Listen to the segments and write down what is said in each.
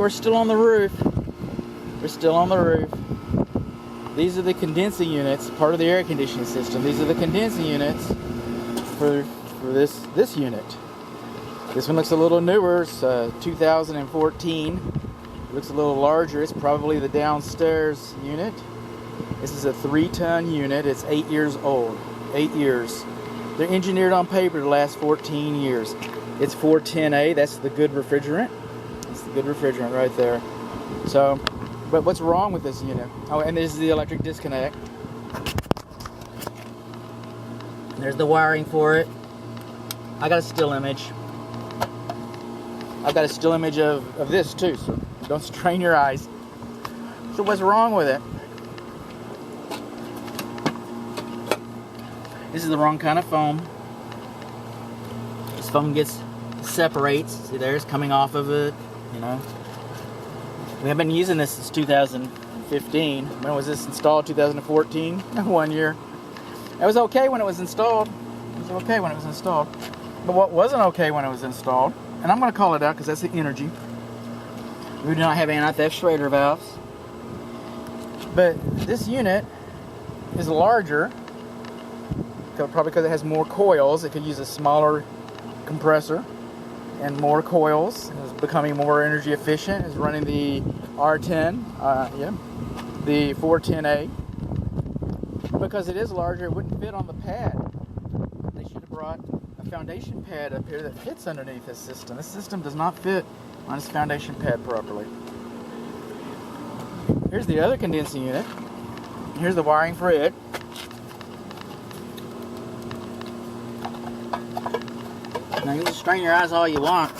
we're still on the roof. We're still on the roof. These are the condensing units, part of the air conditioning system. These are the condensing units for this unit. This one looks a little newer. It's 2014. It looks a little larger. It's probably the downstairs unit. This is a 3-ton unit. It's 8 years old. 8 years. They're engineered on paper to last 14 years. It's 410A. That's the good refrigerant. That's the good refrigerant right there. So, but what's wrong with this unit? Oh, and this is the electric disconnect. There's the wiring for it. I got a still image. I've got a still image of this too, so don't strain your eyes. So what's wrong with it? This is the wrong kind of foam. This foam separates. See, there's coming off of it, you know. We haven't been using this since 2015. When was this installed? 2014? 1 year. It was okay when it was installed. It was okay when it was installed. But what wasn't okay when it was installed, and I'm going to call it out because that's the energy. We do not have anti-theft Schrader valves. But this unit is larger, probably because it has more coils. It could use a smaller compressor and more coils. It's becoming more energy efficient. It's running the R10, the 410A. Because it is larger, it wouldn't fit on the pad. They should have brought a foundation pad up here that fits underneath this system. This system does not fit on its foundation pad properly. Here's the other condensing unit. Here's the wiring for it. Now you can strain your eyes all you want.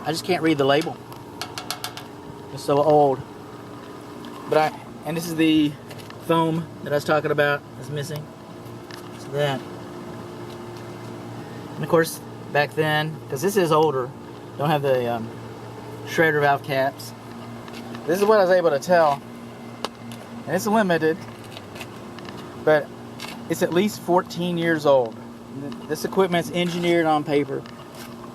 I just can't read the label. It's so old. And this is the foam that I was talking about that's missing. So that. And of course, back then, because this is older, don't have the Schrader valve caps. This is what I was able to tell. And it's limited, but it's at least 14 years old. This equipment's engineered on paper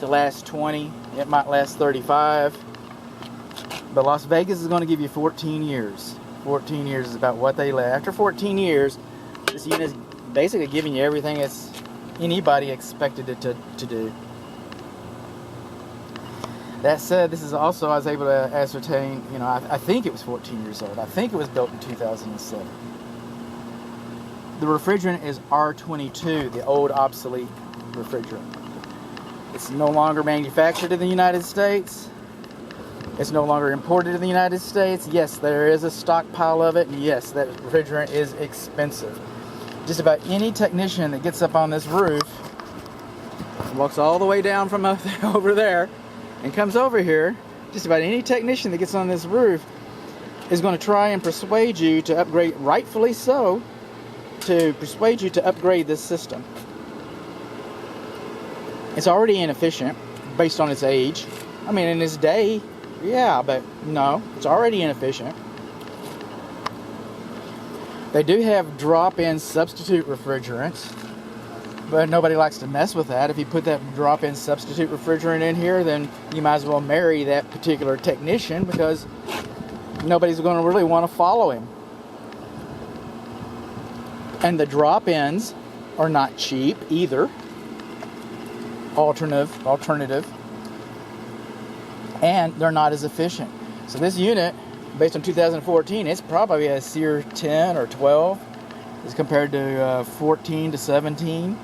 to last 20. It might last 35. But Las Vegas is going to give you 14 years. 14 years is about what they last. After 14 years, this unit is basically giving you everything that's anybody expected it to do. That said, this is also, I was able to ascertain, you know, I think it was 14 years old. I think it was built in 2007. The refrigerant is R22, the old obsolete refrigerant. It's no longer manufactured in the United States. It's no longer imported in the United States. Yes, there is a stockpile of it. And yes, that refrigerant is expensive. Just about any technician that gets up on this roof, walks all the way down from over there, and comes over here, just about any technician that gets on this roof is going to try and persuade you to upgrade, rightfully so, to persuade you to upgrade this system. It's already inefficient based on its age. I mean, in its day, yeah, but no, it's already inefficient. They do have drop-in substitute refrigerants, but nobody likes to mess with that. If you put that drop-in substitute refrigerant in here, then you might as well marry that particular technician, because nobody's going to really want to follow him. And the drop-ins are not cheap either. Alternative. And they're not as efficient. So this unit, based on 2014, it's probably a SEER 10 or 12 as compared to 14 to 17.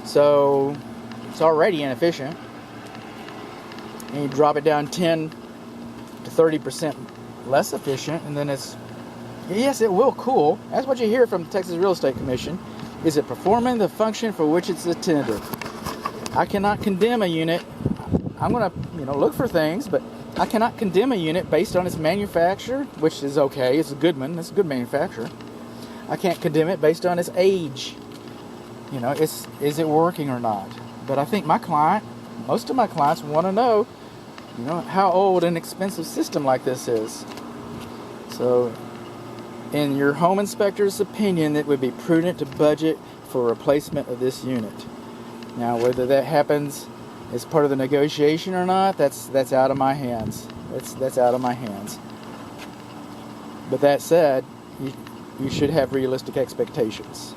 So it's already inefficient. And you drop it down 10 to 30% less efficient, and then it's, yes, it will cool. That's what you hear from the Texas Real Estate Commission. Is it performing the function for which it's intended? I cannot condemn a unit. I'm going to, look for things, but I cannot condemn a unit based on its manufacture, which is okay. It's a good one. It's a good manufacturer. I can't condemn it based on its age. Is it working or not? But I think most of my clients want to know, how old an expensive system like this is. So, in your home inspector's opinion, it would be prudent to budget for replacement of this unit. Now, whether that happens as part of the negotiation or not, that's out of my hands. That's out of my hands. But that said, you should have realistic expectations.